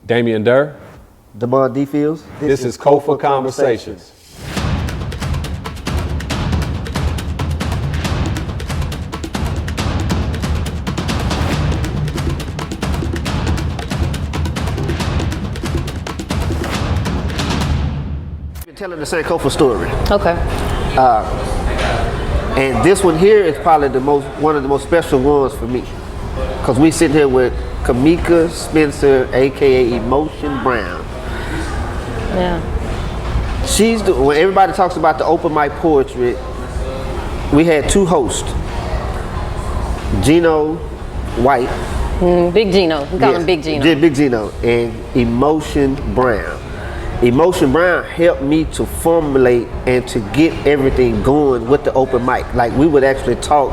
Damian Durr. Damond D. Fields. This is Sankofa Conversations. Telling the Sankofa story. Okay. And this one here is probably one of the most special ones for me. Because we sit here with Camika Spencer, aka Emotion Brown. Yeah. When everybody talks about the open mic poetry, we had two hosts. Gino White. Big Gino. We call him Big Gino. Big Gino and Emotion Brown. Emotion Brown helped me to formulate and to get everything going with the open mic. Like we would actually talk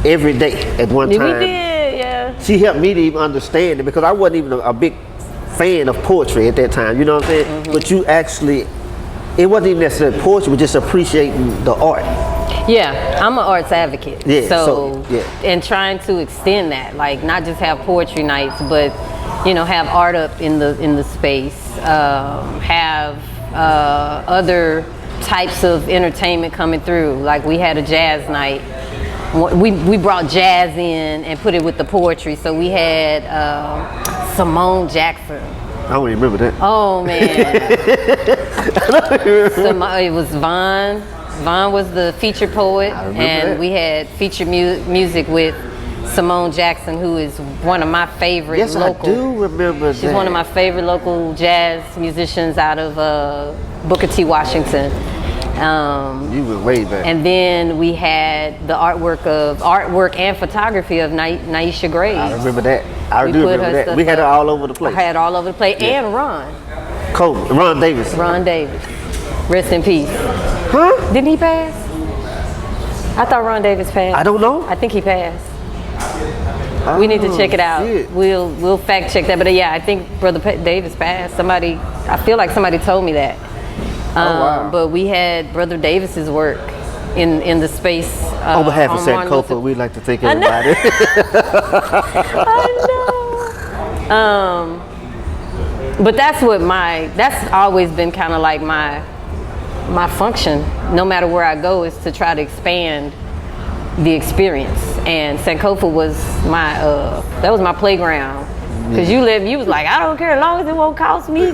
every day at one time. We did, yeah. She helped me to even understand it because I wasn't even a big fan of poetry at that time, you know what I'm saying? Mm-hmm. But you actually, it wasn't even necessarily poetry, but just appreciating the art. Yeah, I'm an arts advocate. Yeah, so and trying to extend that, like not just have poetry nights, but have art up in the space, have other types of entertainment coming through. Like we had a jazz night. We brought jazz in and put it with the poetry. So we had Simone Jackson. I don't even remember that. Oh man. It was Vaughn. Vaughn was the featured poet, and we had featured music with Simone Jackson, who is one of my favorite local. Yes, I do remember She's one of my favorite local jazz musicians out of Booker T. Washington. You went way back. And then we had the artwork and photography of Naisha Graves. I remember that. I do remember that. We had her all over the place. I had all over the place. Yeah. And Ron Davis. Ron Davis. Rest in peace. Huh? Didn't he pass? I thought Ron Davis passed. I don't know. I think he passed. We need to check it out. Shit. We'll fact check that. But yeah, I think Brother Davis passed. I feel like somebody told me that. Wow. But we had Brother Davis's work in the space. On behalf of Sankofa, we'd like to thank everybody. I know. But that's always been kind of like my function, no matter where I go, is to try to expand the experience. And Sankofa was my playground. Because you was like, I don't care as long as it won't cost me.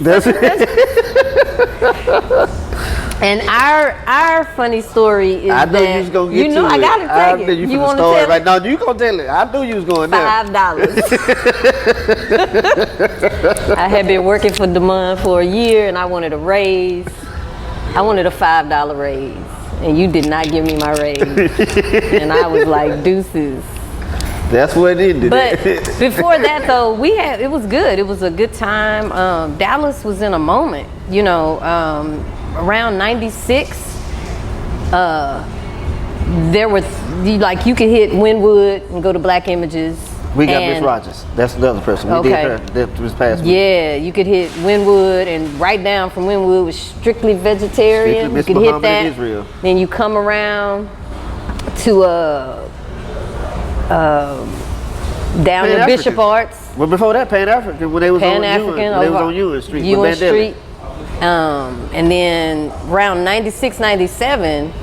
And our funny story is I knew you was gonna get to it. I gotta tell you. You want to tell it right now? You gonna tell it? I knew you was going there. $5. I had been working for Damond for a year, and I wanted a raise. I wanted a $5 raise, and you did not give me my raise. And I was like, deuces. That's what it ended. But before that, though, it was good. It was a good time. Dallas was in a moment, around 96. There were you could hit Wynwood and go to Black Images. We got Miss Rogers. That's the other person. We did her this past week. Yeah, you could hit Wynwood, and right down from Wynwood was strictly vegetarian. You could hit that. Israel. Then you come around to down to Bishop Arts. Well, before that, Pan African, when they was on Ewan Street. Ewan Street. And then around 96, 97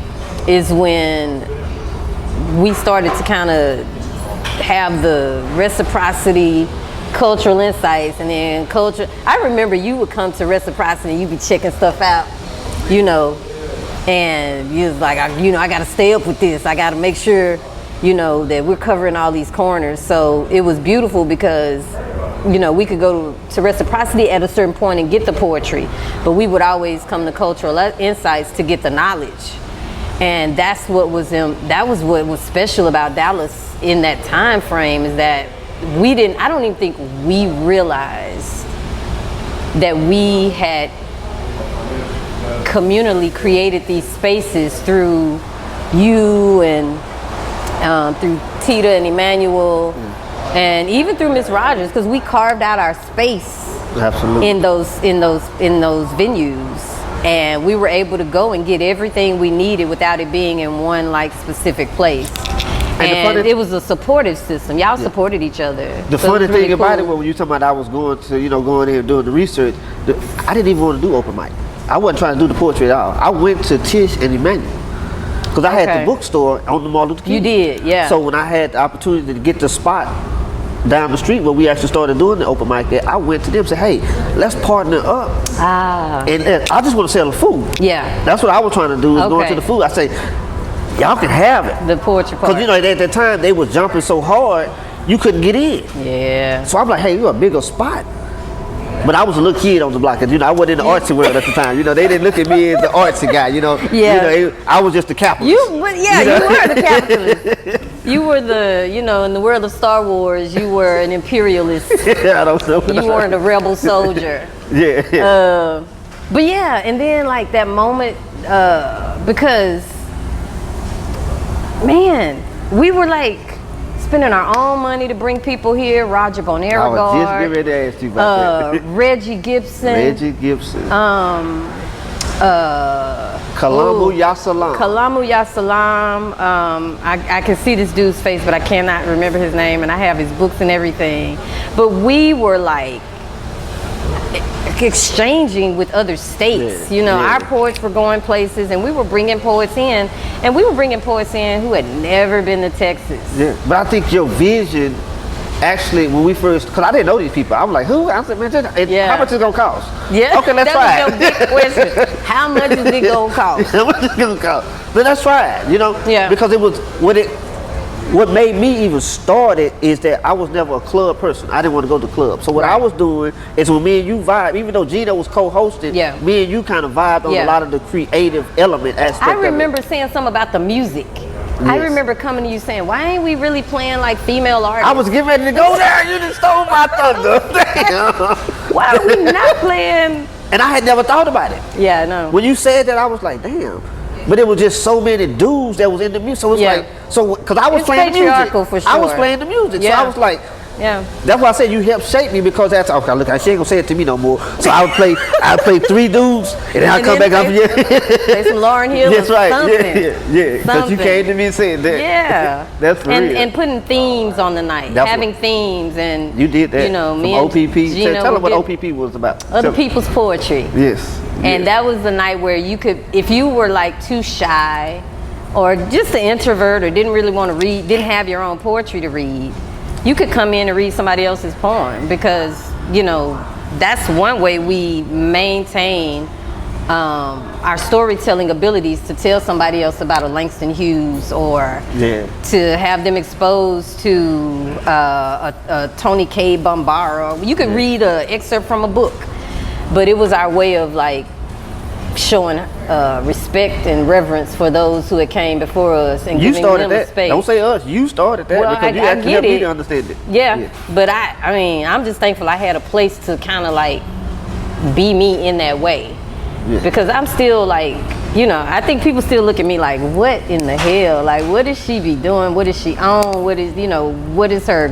is when we started to kind of have the reciprocity, cultural insights, and then culture. I remember you would come to reciprocity and you'd be checking stuff out, and you was like, I got to stay up with this. I got to make sure, that we're covering all these corners. So it was beautiful because, we could go to reciprocity at a certain point and get the poetry, but we would always come to cultural insights to get the knowledge. And that's what was what was special about Dallas in that time frame, is that I don't even think we realized that we had communally created these spaces through you and through Tita and Emmanuel, and even through Miss Rogers, because we carved out our space. Absolutely. in those venues, and we were able to go and get everything we needed without it being in one specific place. And it was a supportive system. Y'all supported each other. The funny thing about it, when you talking about I was going to, going in and doing the research, I didn't even want to do open mic. I wasn't trying to do the poetry at all. I went to Tish and Emmanuel because I had the bookstore on the Martin Luther King. You did, yeah. So when I had the opportunity to get the spot down the street where we actually started doing the open mic at, I went to them and said, hey, let's partner up. And I just want to sell the food. Yeah. That's what I was trying to do, is going to the food. I say, y'all can have it. The poetry part. Because, at that time, they was jumping so hard, you couldn't get in. Yeah. So I'm like, hey, you're a bigger spot. But I was a little kid on the block, and I wasn't in the artsy world at the time. They didn't look at me as the artsy guy. Yeah. I was just the capitalist. You were the capitalist. You were the, in the world of Star Wars, you were an imperialist. I don't know. You weren't a rebel soldier. Yeah. But yeah, and then like that moment, because, man, we were like spending our own money to bring people here. Roger Bonarigard. I was just getting ready to ask you about that. Reggie Gibson. Kalamu Yasalam. Kalamu Yasalam. I can see this dude's face, but I cannot remember his name, and I have his books and everything. But we were like exchanging with other states. Our poets were going places, and we were bringing poets in, who had never been to Texas. Yeah, but I think your vision, actually, when we first, because I didn't know these people, I was like, who? I said, man, how much is it gonna cost? Yeah, okay, let's try it. That was your big question. How much is it gonna cost? How much is it gonna cost? But let's try it. Yeah. Because it was what made me even start it is that I was never a club person. I didn't want to go to clubs. So what I was doing is when me and you vibe, even though Gina was co-hosting, me and you kind of vibed on a lot of the creative element aspect. I remember saying something about the music. Yes. I remember coming to you saying, why ain't we really playing like female artists? I was getting ready to go there. You just stole my thunder. Damn. Why are we not playing? And I had never thought about it. Yeah, I know. When you said that, I was like, damn. But it was just so many dudes that was in the music. So it's because I was playing the music. For sure. I was playing the music. So I was like, that's why I said you helped shape me, because that's okay. Look, she ain't gonna say it to me no more. So I would play 3 dudes, and then I come back up here. Play some Lauryn Hill. That's right. Something. Yeah. Because you came to me and said that. Yeah. That's for real. And putting themes on the night, having themes, and you did that. Me and OPP. Gina tell them what OPP was about. Other people's poetry. Yes. And that was the night where you could, if you were like too shy, or just an introvert, or didn't really want to read, didn't have your own poetry to read, you could come in and read somebody else's poem, because that's one way we maintain our storytelling abilities, to tell somebody else about a Langston Hughes, or to have them exposed to a Tony K. Bombara. You could read an excerpt from a book, but it was our way of like showing respect and reverence for those who had came before us, and giving them that. Space. Don't say us. You started that, because you actually helped me to understand it. Yeah. But I'm just thankful I had a place to kind of like be me in that way, because I'm still like, I think people still look at me like, what in the hell? Like, what does she be doing? What is she on? What is her?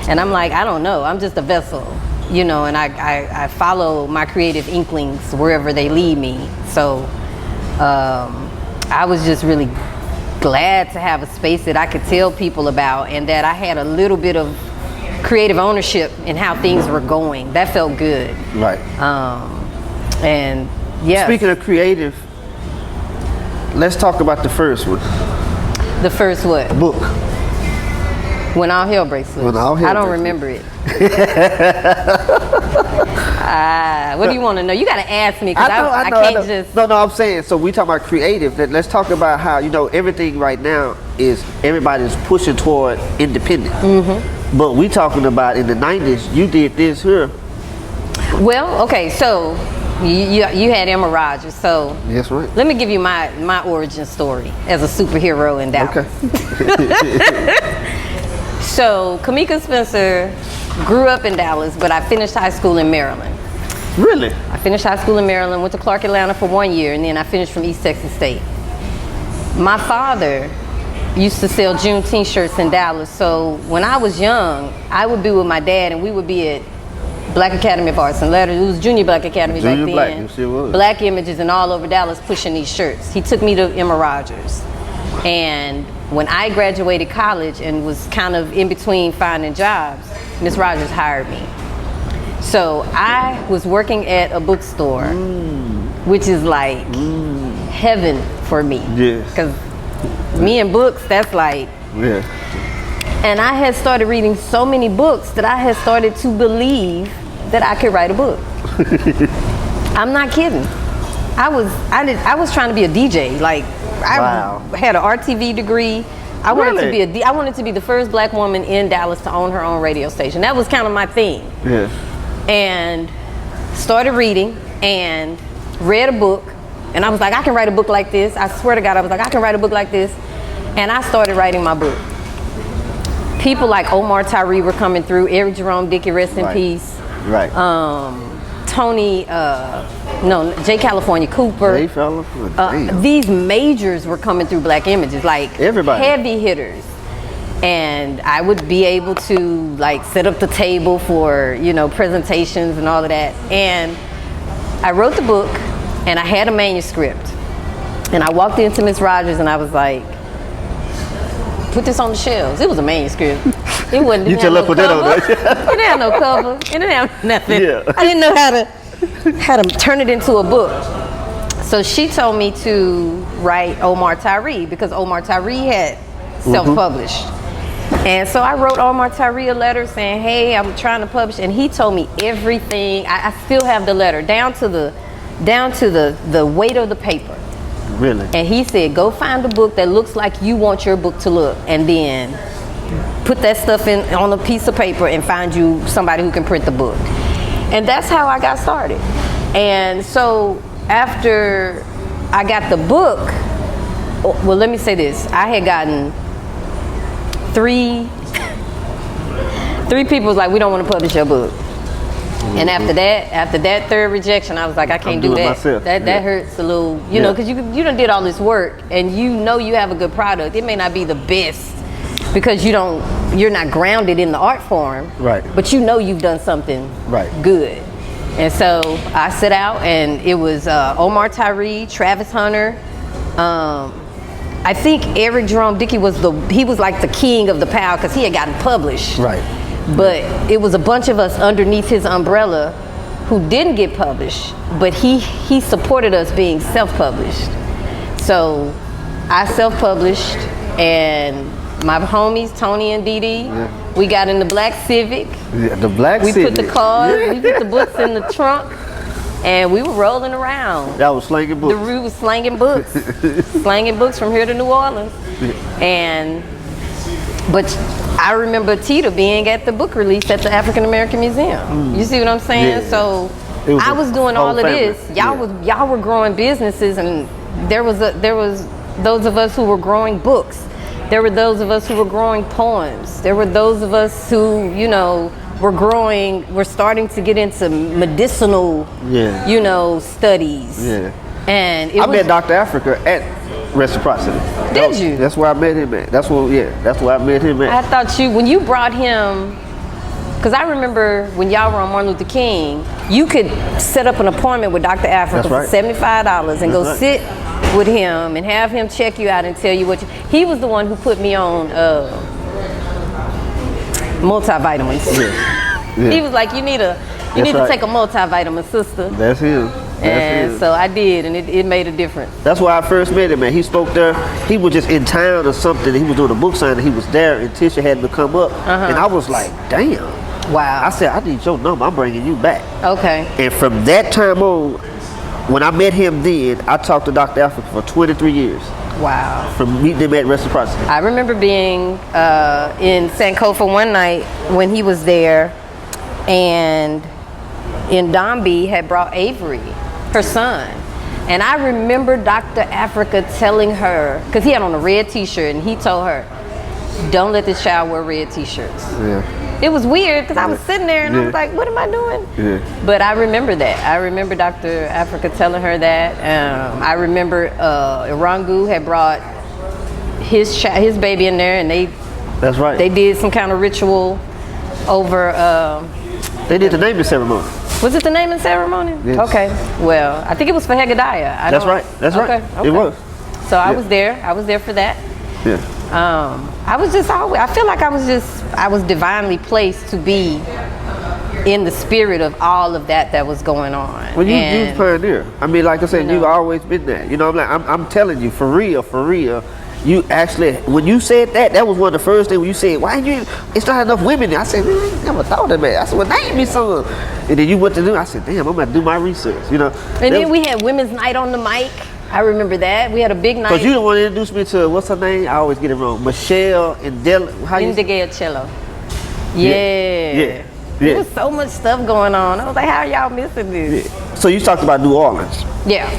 And I'm like, I don't know. I'm just a vessel. And I follow my creative inklings wherever they lead me. So I was just really glad to have a space that I could tell people about, and that I had a little bit of creative ownership in how things were going. That felt good. Right. And yeah. Speaking of creative, let's talk about the first one. The first what? Book. When All Hell Breaks Loose. I don't remember it. What do you want to know? You got to ask me, because I can't just. No, I'm saying, so we talk about creative. Let's talk about how, everything right now is everybody's pushing toward independent. Mm-hmm. But we talking about in the 90s, you did this here. Well, okay, so you had Emma Rogers. So that's right. Let me give you my origin story as a superhero in Dallas. Okay. So Camika Spencer grew up in Dallas, but I finished high school in Maryland. Really? I finished high school in Maryland, went to Clark Atlanta for 1 year, and then I finished from East Texas State. My father used to sell Juneteenth shirts in Dallas, so when I was young, I would be with my dad, and we would be at Black Academy of Arts and Letters. It was Junior Black Academy back then. Black, you sure was. Black Images, and all over Dallas pushing these shirts. He took me to Emma Rogers. And when I graduated college and was kind of in between finding jobs, Miss Rogers hired me. So I was working at a bookstore, which is like heaven for me. Yes. Because me and books, that's like, Yeah. and I had started reading so many books that I had started to believe that I could write a book. I'm not kidding. I was trying to be a DJ. Like, I had an RTV degree. I wanted to be the first black woman in Dallas to own her own radio station. That was kind of my thing. Yeah. And started reading and read a book, and I was like, I can write a book like this. I swear to God, I was like, I can write a book like this. And I started writing my book. People like Omar Tyree were coming through, Eric Jerome Dickey, rest in peace. Right. J. California Cooper. J. California. These majors were coming through Black Images, like everybody, heavy hitters. And I would be able to like set up the table for, presentations and all of that. And I wrote the book, and I had a manuscript. And I walked into Miss Rogers and I was like, put this on the shelves. It was a manuscript. It wasn't. You tell her put that on there. It didn't have no cover. It didn't have nothing. Yeah. I didn't know how to turn it into a book. So she told me to write Omar Tyree because Omar Tyree had self-published. And so I wrote Omar Tyree a letter saying, hey, I'm trying to publish. And he told me everything. I still have the letter down to the weight of the paper. Really? And he said, go find a book that looks like you want your book to look, and then put that stuff in on a piece of paper and find you somebody who can print the book. And that's how I got started. And so after I got the book, well, let me say this. I had gotten three people was like, we don't want to publish your book. And after that third rejection, I was like, I can't do that. Myself. That hurts a little, know, because you done did all this work and you have a good product. It may not be the best because you're not grounded in the art form. Right. But you've done something good. And so I set out, and it was Omar Tyree, Travis Hunter. I think Eric Jerome Dickey was like the king of the PAL because he had gotten published. Right. But it was a bunch of us underneath his umbrella who didn't get published, but he supported us being self-published. So I self-published, and my homies, Tony and Dee Dee, we got in the black Civic. Yeah, the black Civic. We put the cars, we put the books in the trunk, and we were rolling around. That was slanging books. We was slanging books. Slanging books from here to New Orleans. But I remember Tita being at the book release at the African American Museum. You see what I'm saying? Yeah. So I was doing all of this. Y'all were growing businesses, and there was those of us who were growing books. There were those of us who were growing poems. There were those of us who, were starting to get into medicinal, studies. Yeah. And I met Dr. Africa at Reciprocity. Did you? That's where I met him at. That's where I met him at. I thought when you brought him, because I remember when y'all were on Martin Luther King, you could set up an appointment with Dr. Africa for $75 and go sit with him and have him check you out and tell you he was the one who put me on multivitamins. Yeah. He was like, you need to take a multivitamin, sister. That's him. So I did, and it made a difference. That's why I first met him, man. He spoke there. He was just in town or something. He was doing a book signing. He was there, and Tisha had to come up. And I was like, damn. Wow. I said, I need your number. I'm bringing you back. Okay. And from that time on, when I met him then, I talked to Dr. Africa for 23 years. Wow. From meeting him at Reciprocity. I remember being in Sankofa one night when he was there, and Ndombi had brought Avery, her son. And I remember Dr. Africa telling her, because he had on a red t-shirt, and he told her, don't let this child wear red t-shirts. Yeah. It was weird because I was sitting there and I was like, what am I doing? Yeah. But I remember that. I remember Dr. Africa telling her that. I remember Irangu had brought his baby in there, and that's right. They did some kind of ritual over. They did the naming ceremony. Was it the naming ceremony? Yes. Okay. Well, I think it was for Hegediah. That's right. Okay. It was. So I was there. I was there for that. Yeah. I was just always, I feel like I was divinely placed to be in the spirit of all of that was going on. Well, you was pioneer. I mean, like I said, you've always been that. You know, I'm telling you, for real. You actually, when you said that was one of the first things when you said, why you, it's not enough women there. I said, man, I ain't never thought of that. I said, well, name me some. And then you went to do, I said, damn, I'm going to do my research, you know. And then we had Women's Night on the mic. I remember that. We had a big night. Because you the one that introduced me to, what's her name? I always get it wrong. Michelle and Del, how you Cello. Yeah. There was so much stuff going on. I was like, how are y'all missing this? Yeah. So you talked about New Orleans. Yeah.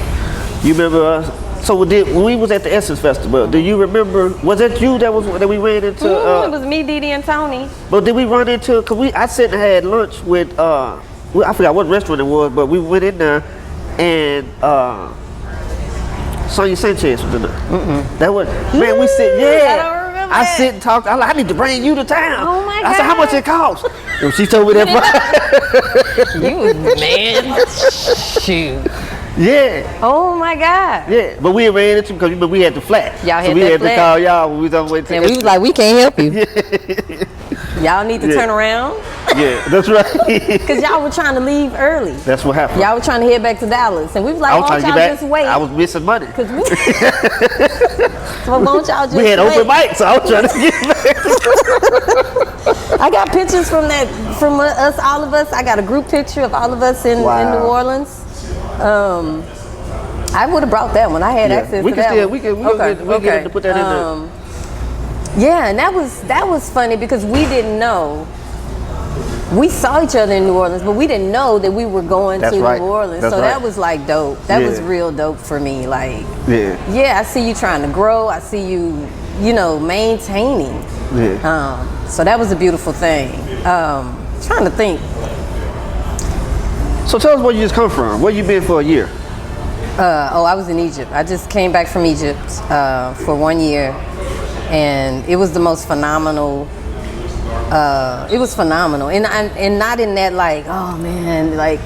You remember so when we was at the Essence Festival, do you remember, was that you that we ran into? It was me, Dee Dee, and Tony. But did we run into, because I sat and had lunch with, I forgot what restaurant it was, but we went in there and Sonia Sanchez was in there. That was, man, we sit, I don't remember I that. sit and talk, I need to bring you to town. Oh my I said, how God. much it cost? And she told me that. You was man. Shoot. Yeah. Oh my God. Yeah, but we ran into because we had the flat. Y'all so had we that had flat? to call y'all when we was on the way to And we was like, we can't help you. Y'all need to Yeah. turn around. Yeah, that's right. Because y'all were trying to leave early. That's what happened. Y'all were trying to head back to Dallas. And we was like, I was why trying don't to y'all get back. just wait? I was missing money. Because we... Well, why don't y'all just We had wait? open mic, so I was trying to get back. I got pictures from us, all of us. I got a group picture of all of us in New Orleans. I would have brought that one. I had access to that one. We can get to put that in there. Yeah, and that was funny because we didn't know. We saw each other in New Orleans, but we didn't know that we were going to New Orleans. That's so right. that was like dope. That was real dope for me. Like, yeah, I see you trying to grow. I see you, maintaining. Yeah. So that was a beautiful thing. Trying to think. So tell us where you just come from. Where you been for a year? I was in Egypt. I just came back from Egypt for 1 year, and it was the most phenomenal. It was phenomenal, and not in that like, oh man, like.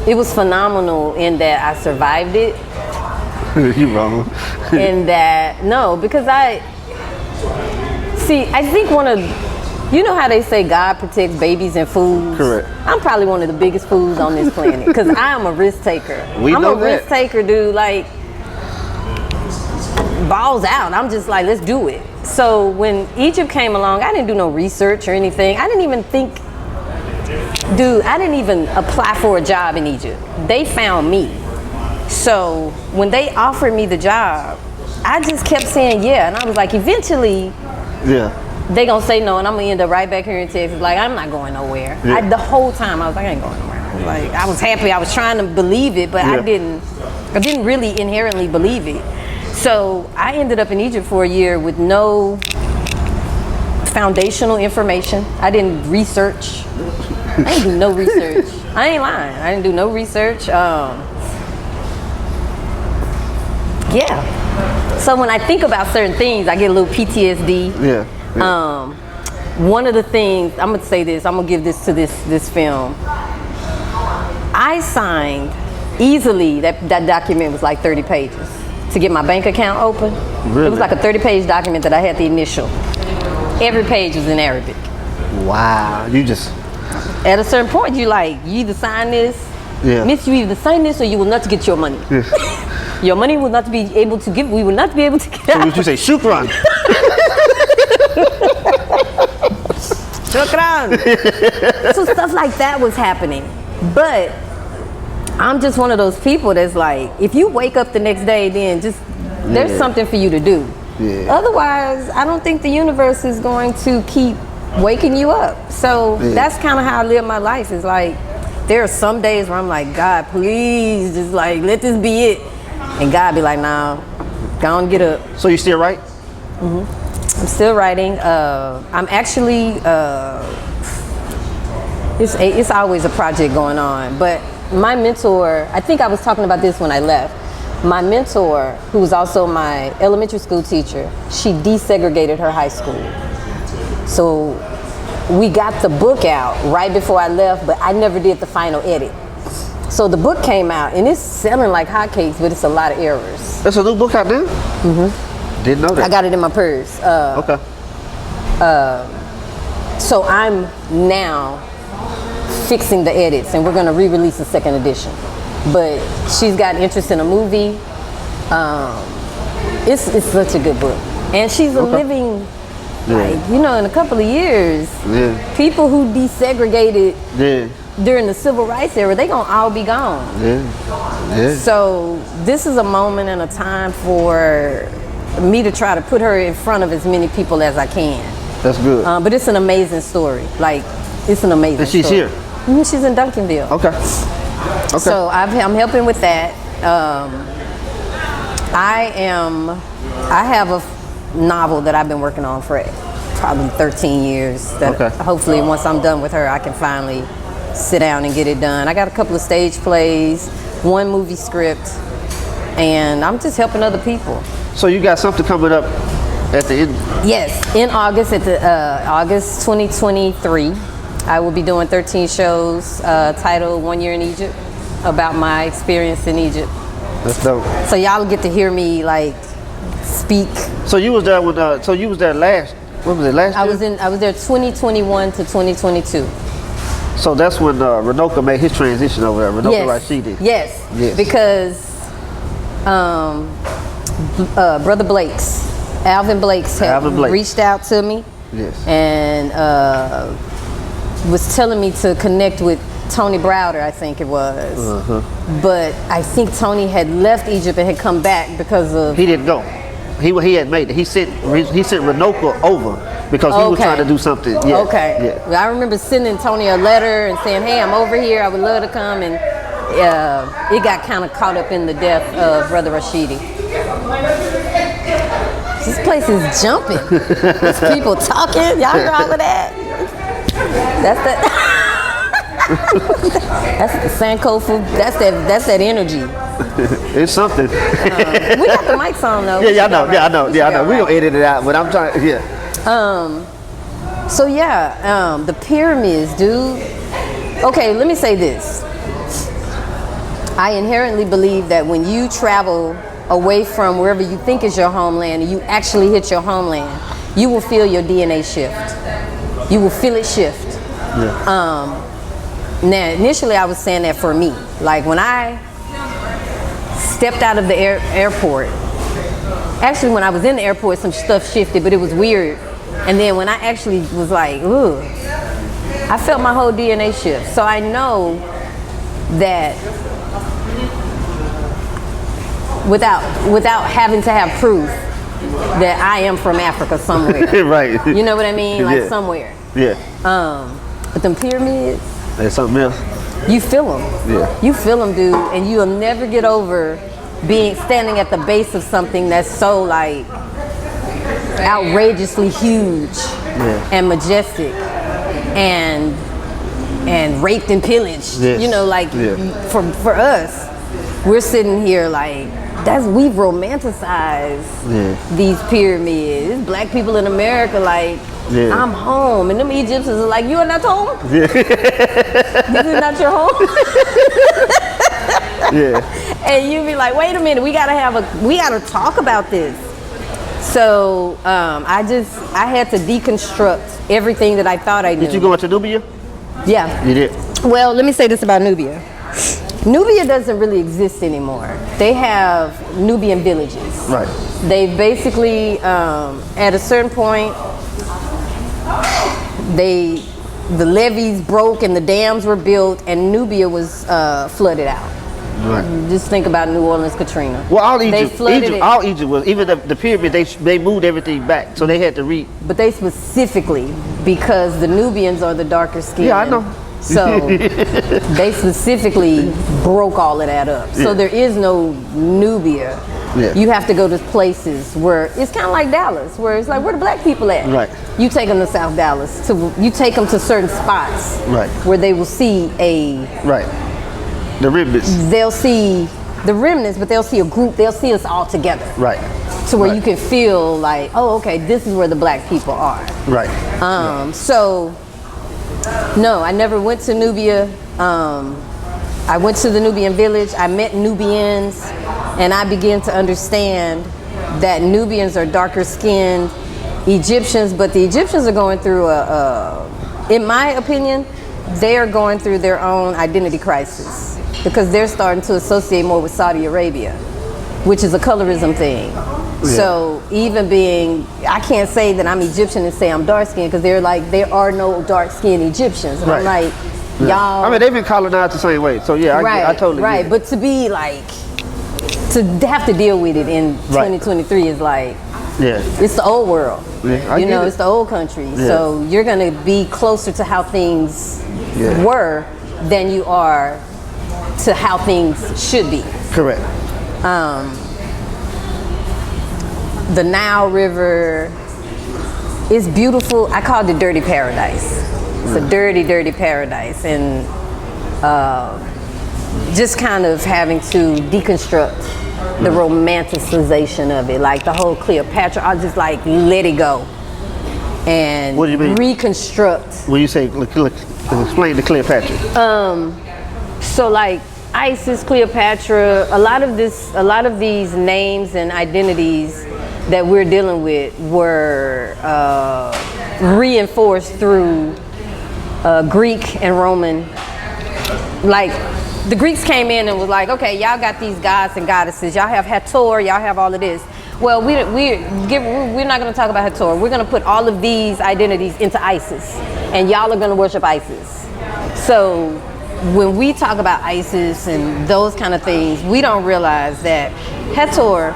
It was phenomenal in that I survived it. You wrong. In that because I think one of. You know how they say God protects babies and fools? Correct. I'm probably one of the biggest fools on this planet because I am a risk taker. I'm a risk taker, dude. Like, balls out. I'm just like, let's do it. So when Egypt came along, I didn't do no research or anything. I didn't even apply for a job in Egypt. They found me. So when they offered me the job, I just kept saying yeah. And I was like, eventually, they gonna say no, and I'm gonna end up right back here in Texas. Like, I'm not going nowhere. Yeah. The whole time I was like, I ain't going nowhere. Like, I was happy. I was trying to believe it, but I didn't really inherently believe it. So I ended up in Egypt for a year with no foundational information. I didn't research. I didn't do no research. I ain't lying. I didn't do no research. So when I think about certain things, I get a little PTSD. One of the things, I'm gonna say this, I'm gonna give this to this film. I signed easily, that document was like 30 pages to get my bank account open. Really? It was like a 30-page document that I had the initial. Every page was in Arabic. Wow, you just. At a certain point, you either sign this, miss, you either sign this or you will not get your money. Your money will not be able to give, we will not be able to get So would you say shukran? Shukran. So stuff like that was happening. But I'm just one of those people that's like, if you wake up the next day, then just, there's something for you to do. Otherwise, I don't think the universe is going to keep waking you up. So that's kind of how I live my life. Is like, there are some days where I'm like, God, please, just like, let this be it. And God be like, nah, go on, get up. So you still write? I'm still writing. I'm actually, it's always a project going on. But my mentor, I think I was talking about this when I left. My mentor, who was also my elementary school teacher, she desegregated her high school. So we got the book out right before I left, but I never did the final edit. So the book came out, and it's selling like hotcakes, but it's a lot of errors. There's a new book out there? Mm-hmm. Didn't know that. I got it in my purse. Okay. So I'm now fixing the edits, and we're going to re-release the second edition. But she's got interest in a movie. It's such a good book. And she's a living, like, you know, in a couple of years, people who desegregated during the civil rights era, they gonna all be gone. So this is a moment and a time for me to try to put her in front of as many people as I can. That's good. But it's an amazing story. Like, it's an amazing and she's story. here? Mm-hmm, she's in Duncanville. Okay. So I'm helping with that. I have a novel that I've been working on for probably 13 years. That hopefully once I'm done with her, I can finally sit down and get it done. I got a couple of stage plays, one movie script, and I'm just helping other people. So you got something coming up at the end? Yes, in August, at the August 2023, I will be doing 13 shows titled 1 Year in Egypt, about my experience in Egypt. That's dope. So y'all get to hear me like speak. So you was there with so you was there last, what was it, last year? I was there 2021 to 2022. So that's when Renoka made his transition over there, Renoka Rashidi. Yes, because Brother Blake's, Alvin Blake's reached out to me and was telling me to connect with Tony Browder, I think it was. But I think Tony had left Egypt and had come back because of... He didn't go. He had made it. He sent Renoka over because he was trying to do something. Yeah. Okay. Yeah. I remember sending Tony a letter and saying, hey, I'm over here. I would love to come. And it got kind of caught up in the death of Brother Rashidi. This place is jumping. There's people talking. Y'all hear all of that? That's that. That's the Sankofa. That's that energy. It's something. We got the mics on though. Yeah, I know. I know. We gonna edit it out, but I'm trying. Yeah. So yeah, the pyramids, dude. Okay, let me say this. I inherently believe that when you travel away from wherever you think is your homeland and you actually hit your homeland, you will feel your DNA shift. You will feel it shift. Yeah. Now, initially I was saying that for me. Like when I stepped out of the airport, actually when I was in the airport some stuff shifted, but it was weird. And then when I actually was like, ooh, I felt my whole DNA shift. So I know that without having to have proof that I am from Africa somewhere. Right. You know what I mean? Like somewhere. Yeah. But them pyramids, there's something else. You feel them. Yeah. You feel them, dude, and you'll never get over standing at the base of something that's so like outrageously huge and majestic and raped and pillaged. Yes. You know, like for us, we're sitting here like we've romanticized these pyramids. Black people in America like I'm home, and them Egyptians are like, you are not home? This is not your home? And you be like, wait a minute, we gotta talk about this. So I had to deconstruct everything that I thought I knew. Did you go into Nubia? Yeah. You did? Well, let me say this about Nubia. Nubia doesn't really exist anymore. They have Nubian villages. Right. They basically, at a certain point, the levees broke and the dams were built and Nubia was flooded out. Right. Just think about New Orleans, Katrina. Well, all Egypt was, even the pyramid, they moved everything back, so they had to But they specifically, because the Nubians are the darker skin. Yeah, I know. So they specifically broke all of that up. So there is no Nubia. Yeah. You have to go to places where it's kind of like Dallas, where it's like, where the black people at? Right. You take them to South Dallas. You take them to certain spots. Right. Where they will see the remnants. They'll see the remnants, but they'll see a group. They'll see us all together. Right. To where you can feel like, oh, okay, this is where the black people are. Right. So, no, I never went to Nubia. I went to the Nubian village, I met Nubians, and I began to understand that Nubians are darker skinned Egyptians, but the Egyptians are going through in my opinion, they are going through their own identity crisis because they're starting to associate more with Saudi Arabia, which is a colorism thing. Yeah. So even I can't say that I'm Egyptian and say I'm dark skinned because they're like, there are no dark skinned Egyptians. And I'm like, y'all. I mean, they've been colonized the same way. So yeah, I totally get it. But to be like, to have to deal with it in 2023 is like, it's the old world. Yeah, it's the old country. Yeah. So you're gonna be closer to how things were than you are to how things should be. Correct. The Nile River is beautiful. I call it the dirty paradise. It's a dirty, dirty paradise. And just kind of having to deconstruct the romanticization of it. Like the whole Cleopatra, I'll just like let it go. And what do you mean? Reconstruct. When you say, explain the Cleopatra. So like Isis, Cleopatra, a lot of these names and identities that we're dealing with were reinforced through Greek and Roman. Like the Greeks came in and was like, okay, y'all got these gods and goddesses. Y'all have Hathor. Y'all have all of this. Well, we're not going to talk about Hathor. We're going to put all of these identities into Isis, and y'all are going to worship Isis. So when we talk about Isis and those kind of things, we don't realize that Hathor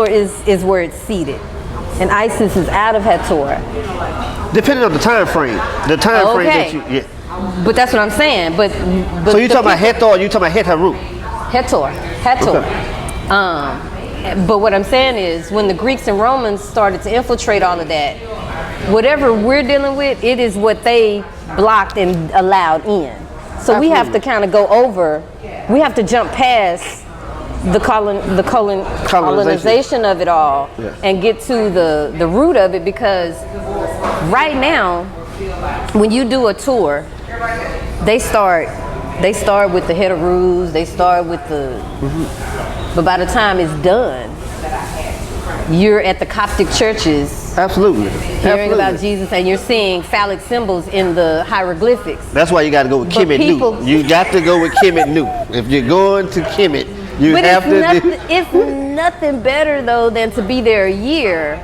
is where it's seated, and Isis is out of Hathor. Depending on the time frame. The time frame that you. But that's what I'm saying. But so you talking about Hathor? You talking about Hathor? Hathor. Okay. But what I'm saying is, when the Greeks and Romans started to infiltrate all of that, whatever we're dealing with, it is what they blocked and allowed in. So we have to kind of go over. We have to jump past the colonization of it all and get to the root of it, because right now, when you do a tour, they start with the Heteroos, they start with the, but by the time it's done, you're at the Coptic churches. Absolutely. Hearing about Jesus, and you're seeing phallic symbols in the hieroglyphics. That's why you got to go with Kemet Nu. You got to go with Kemet Nu. If you're going to Kemet, it's nothing better though than to be there a year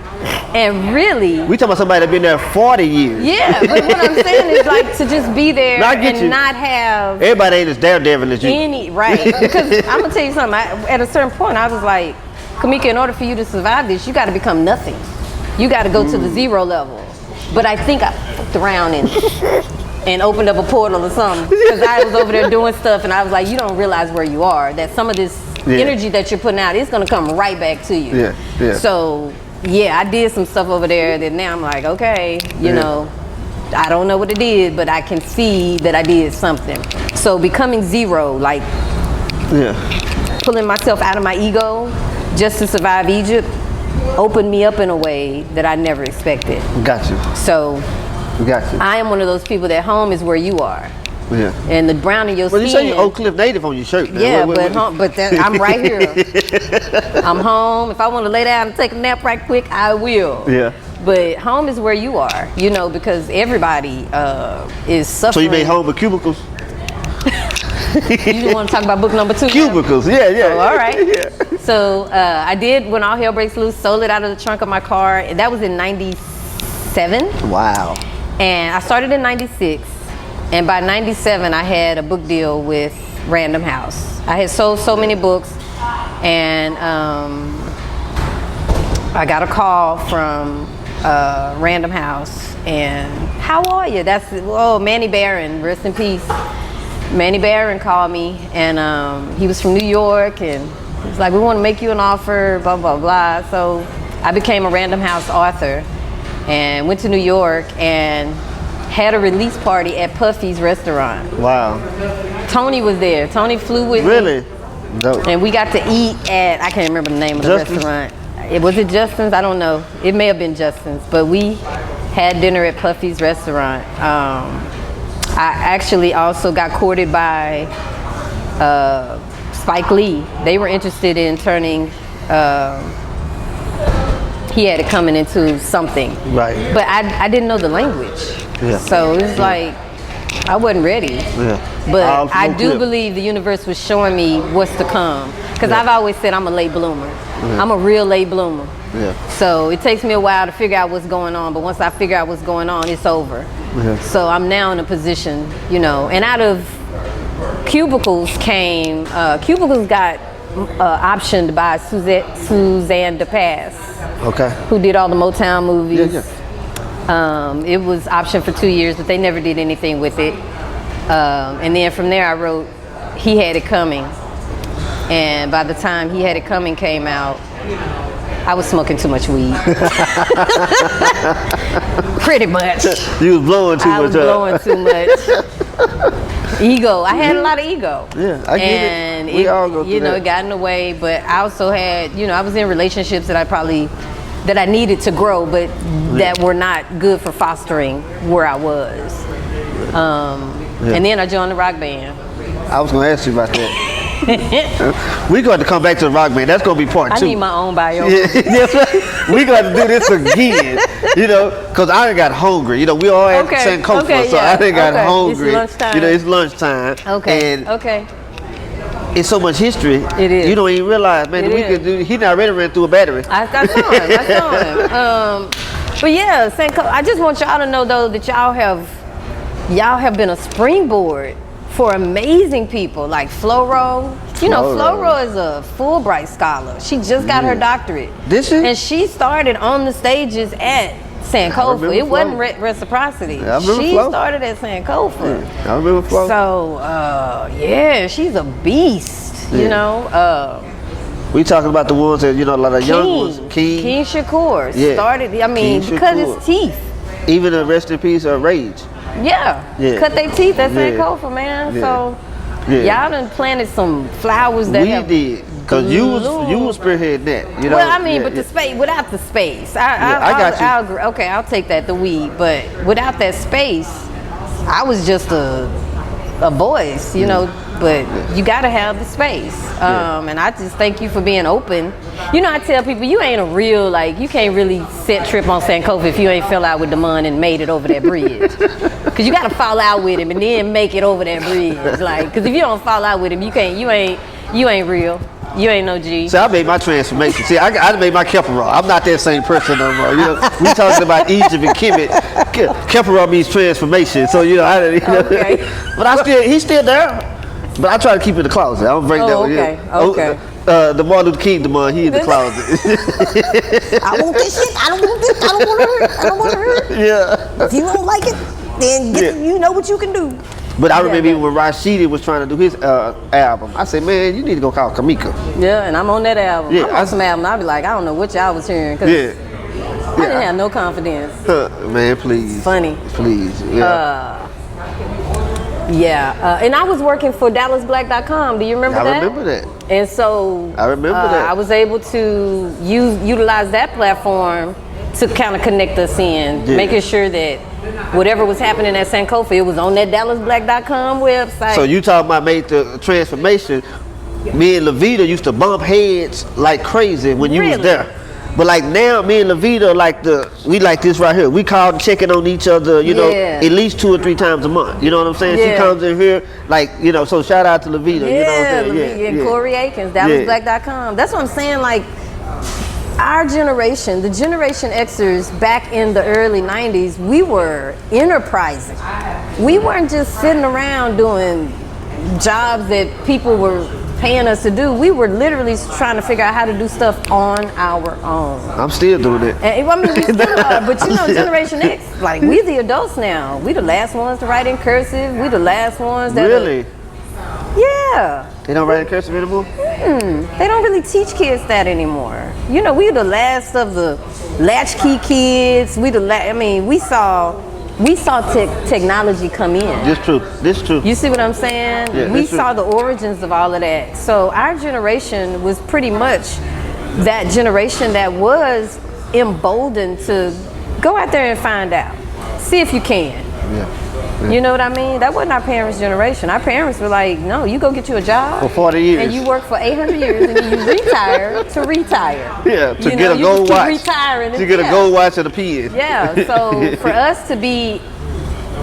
and really. We talking about somebody that's been there 40 years. Yeah, but what I'm saying is like to just be there and not have. Everybody ain't as daredevil as you. Because I'm gonna tell you something. At a certain point, I was like, Camika, in order for you to survive this, you got to become nothing. You got to go to the zero level. But I think I fucked around and opened up a portal or something, because I was over there doing stuff, and I was like, you don't realize where you are, that some of this energy that you're putting out is going to come right back to you. So I did some stuff over there that now I'm like, okay, you know, I don't know what it is, but I can see that I did something. So becoming zero, like pulling myself out of my ego just to survive Egypt, opened me up in a way that I never expected. Got you. So I am one of those people that home is where you are. Yeah. And the brown in your skin. Well, you say you're Oak Cliff native on your shirt. Man. Yeah, I'm right here. I'm home. If I want to lay down and take a nap right quick, I will. Yeah. But home is where you are, you know, because everybody is suffering. So you made home with cubicles? You want to talk about book number 2? Cubicles, all right. Yeah. So I did, when all hell breaks loose, sold it out of the trunk of my car. And that was in 97. Wow. And I started in 96. And by 97, I had a book deal with Random House. I had sold so many books. And I got a call from Random House. And how are you? Manny Barron, rest in peace. Manny Barron called me, and he was from New York, and he was like, we want to make you an offer, blah, blah, blah. So I became a Random House author and went to New York and had a release party at Puffy's restaurant. Wow. Tony was there. Tony flew with me. Really? Dope. And we got to eat at, I can't remember the name of the restaurant. Was it Justin's? I don't know. It may have been Justin's, but we had dinner at Puffy's restaurant. I actually also got courted by Spike Lee. They were interested in turning He Had It Coming into something. Right. But I didn't know the language. Yeah. So it was like, I wasn't ready. Yeah. But I do clear. believe the universe was showing me what's to come. Because I've always said I'm a late bloomer. I'm a real late bloomer. Yeah. So it takes me a while to figure out what's going on. But once I figure out what's going on, it's over. Yeah. So I'm now in a position, you know, and out of Cubicles came, Cubicles got optioned by Suzanne DePass, Okay. who did all the Motown movies. Yeah. It was optioned for 2 years, but they never did anything with it. And then from there I wrote He Had It Coming. And by the time He Had It Coming came out, I was smoking too much weed. Pretty much. You was blowing too I much was up. blowing too much. Ego. I had a lot of ego. Yeah, I get it. And We all go through you know, that. it got in the way. But I also had, you know, I was in relationships that I needed to grow, but that were not good for fostering where I was. And then I joined the rock band. I was going to ask you about that. We're going to come back to the rock band. That's going to be part 2. I need my own bio. We're going to do this again, you know, because I done got hungry. You know, we all at Sankofa, so I done got hungry. It's lunchtime. You know, it's lunchtime. Okay. And okay. it's so much history. It is. You don't even realize, man, It we is. could do, he not already ran through a battery. I saw him. But yeah, Sankofa, I just want y'all to know though that y'all have been a springboard for amazing people like Floro. You know, Floro is a Fulbright scholar. She just got her doctorate. Did she? And she started on the stages at Sankofa. It wasn't reciprocity. Yeah, I remember she Flo. started at Sankofa. I remember Flo. So, yeah, she's a beast, you know. We talking about the ones that, you know, a lot of young ones. King Shakur Yeah. started, I mean, King because Shakur. his teeth. Even the rest in peace of Rage. Yeah. Cut their teeth at Sankofa, man. Yeah. So Yeah. y'all done planted some flowers that We have did. Because you was spearheading that. You know? well, I mean, Yeah, but yeah. the space, without the space, I got you. I'll agree. Okay, I'll take that, the weed, but without that space, I was just a voice, you know. But you gotta have the space, and I just thank you for being open. You know, I tell people you ain't a real, like, you can't really set trip on Sankofa if you ain't fell out with Damond and made it over that bridge. Cause you gotta fall out with him and then make it over that bridge, like, cause if you don't fall out with him, you ain't real. You ain't no G. See, I made my transformation. See, I made my Kepperall. I'm not that same person no more. You know, we talking about Egypt and Kemet. Kepperall means transformation. So, you know, Okay. But he's still there. But I try to keep it in the closet. I don't break that one. Okay. Yeah. Okay. The Martin Luther King Damond, he in the closet. I want this shit. I don't want this. I don't want to hurt. I don't want to hurt. Yeah. If you don't like it, then you know what you can do. But I remember even when Rashidi was trying to do his album, I said, man, you need to go call Camika. Yeah, and I'm on that album. Yeah, I'm on some album. I'll be like, I don't know what y'all was hearing. Cause Yeah. I didn't have no confidence. Man, please. Funny. Please. Yeah. And I was working for DallasBlack.com. Do you remember that? I remember that. And so I remember that. I was able to utilize that platform to kind of connect us in, making sure that whatever was happening at Sankofa, it was on that DallasBlack.com website. So you talking about made the transformation. Me and Levita used to bump heads like crazy when you was Really? there. But like now, me and Levita we like this right here. We call checking on each other, you know, Yeah. at least 2 or 3 times a month. You know what I'm saying? Yeah. She comes in here, like, you know, so shout out to Levita. You know what I'm saying? and Corey Akins, DallasBlack.com. That's what I'm saying, like, our generation, the Generation Xers back in the early 90s, we were enterprising. We weren't just sitting around doing jobs that people were paying us to do. We were literally trying to figure out how to do stuff on our own. I'm still doing it. And, I mean, we still are, but you know, Generation X, like, we the adults now. We the last ones to write in cursive. We the last ones that Really? Yeah. They don't write in cursive anymore? They don't really teach kids that anymore. You know, we the last of the latchkey kids. We saw technology come in. This true. You see what I'm saying? Yeah, we that's saw true. the origins of all of that. So our generation was pretty much that generation that was emboldened to go out there and find out. See if you can. Yeah. You know what I mean? That wasn't our parents' generation. Our parents were like, no, you go get you a job. For 40 years. And you work for 800 years and then you retire to retire. Yeah, to You get know, a you gold just keep watch. retiring. To get a Yeah. gold watch and a pen. Yeah, so for us to be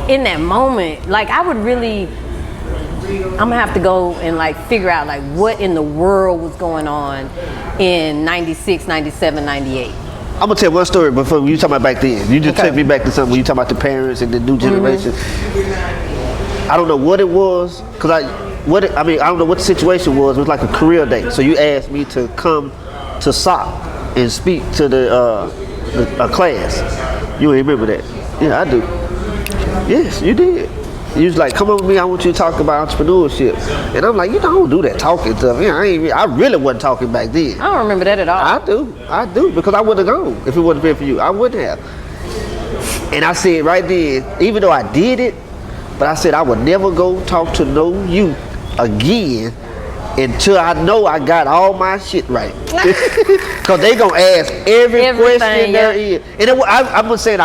in that moment, like I would really, I'm gonna have to go and like figure out like what in the world was going on in 96, 97, 98. I'm gonna tell one story before you talking about back then. You just Okay. take me back to something when you talking about the parents and the new generation. I don't know what it was, cause I don't know what the situation was. It was like a career day. So you asked me to come to SOC and speak to a class. You remember that? Yeah, I do. Yes, you did. You was like, come on with me, I want you to talk about entrepreneurship. And I'm like, I don't do that talking stuff. Yeah, I really wasn't talking back then. I don't remember that at all. I do, because I wouldn't have gone if it wasn't been for you. I wouldn't have. And I said right then, even though I did it, but I said I would never go talk to no youth again until I know I got all my shit right. Because they going to ask every question there is. And I'm not saying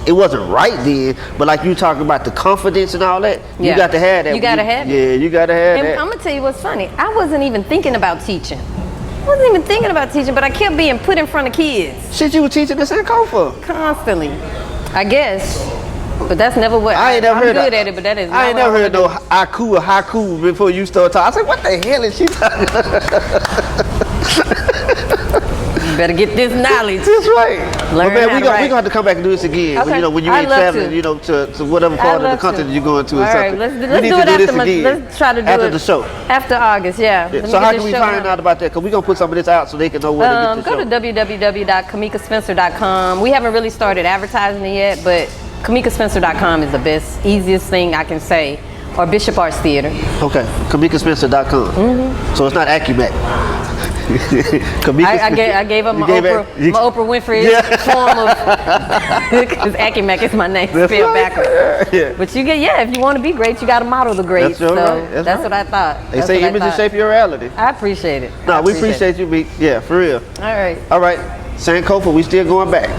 it wasn't right then, but like you talking about the confidence and all that, you got to have that. You got to have it. Yeah, you got to have that. I'm going to tell you what's funny. I wasn't even thinking about teaching. I wasn't even thinking about teaching, but I kept being put in front of kids. Shit, you were teaching at Sankofa. Constantly. I guess. But that's never what I ain't never I'm heard good at it, but that is not I ain't what never heard no do. haiku before you start talking. I said, what the hell is she talking about? You better get this knowledge. That's right. Learn But man, how we to gonna write. have to come back and do this again. Okay. When you I'd ain't love traveling, to. to whatever part of the love country to. you're going to or All right, something. let's We need do to it after this again. let's try to do after it the show. After August, yeah. Let me So get how this can we show find done. out about that? Because we're gonna put some of this out so they can know where to get the Go show. to www.camikaspencer.com. We haven't really started advertising it yet, but camikaspencer.com is the best, easiest thing I can say. Or Bishop Arts Theater. Okay, CamikaSpencer.com. So it's not Acumac. I gave up my Oprah Winfrey form of, because Acumac is my name spelled backwards. Yeah. But you if you want to be great, you got to model the great. That's right. That's right. what I thought. They say images shape your reality. I appreciate it. No, we appreciate you, B. Yeah, for real. All right. All right, Sankofa, we still going back.